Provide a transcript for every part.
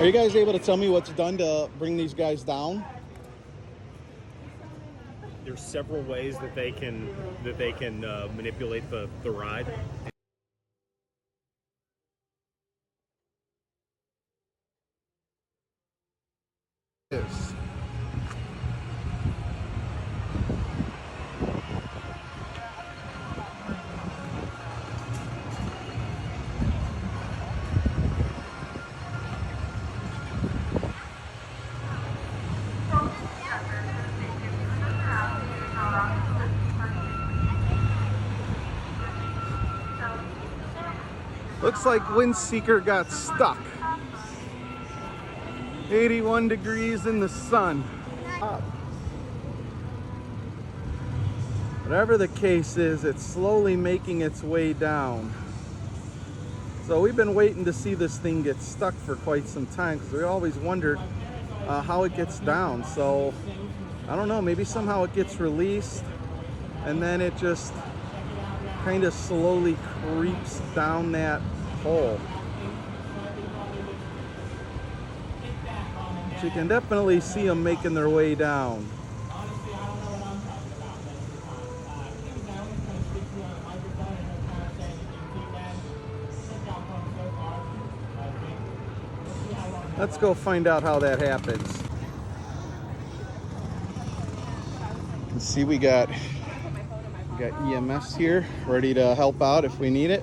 Are you guys able to tell me what's done to bring these guys down? There's several ways that they can manipulate the ride. Yes. Looks like Windseeker got stuck. 81 degrees in the sun. Whatever the case is, it's slowly making its way down. So we've been waiting to see this thing get stuck for quite some time because we always wondered how it gets down. So I don't know, maybe somehow it gets released and then it just kind of slowly creeps down that hole. But you can definitely see them making their way down. Let's go find out how that happens. You can see we got EMS here ready to help out if we need it.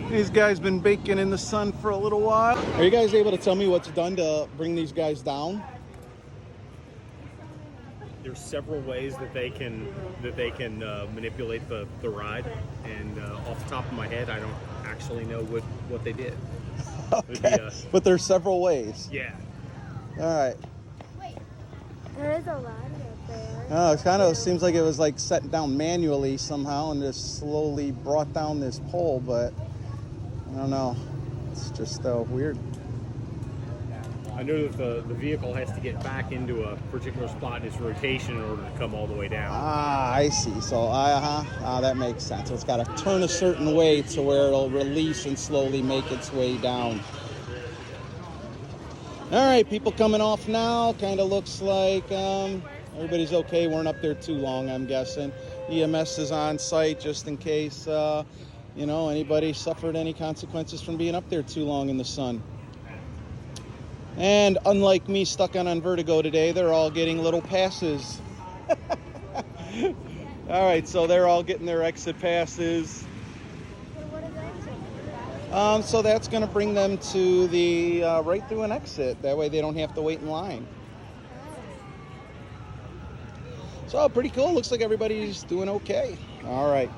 These guys been baking in the sun for a little while. Are you guys able to tell me what's done to bring these guys down? There's several ways that they can manipulate the ride, and off the top of my head, I don't actually know what they did. Okay, but there's several ways. Yeah. All right. Wait, there is a ladder up there. Oh, it kind of seems like it was like set down manually somehow and just slowly brought down this pole, but I don't know. It's just weird. I know that the vehicle has to get back into a particular spot in its rotation in order to come all the way down. Ah, I see. So, that makes sense. It's got to turn a certain way to where it'll release and slowly make its way down. All right, people coming off now. Kind of looks like everybody's okay. Weren't up there too long, I'm guessing. EMS is on site just in case, anybody suffered any consequences from being up there too long in the sun. And unlike me stuck on vertigo today, they're all getting little passes. All right, so they're all getting their exit passes. So that's going to bring them to the right through an exit. That way they don't have to wait in line. So pretty cool. Looks like everybody's doing okay. All right.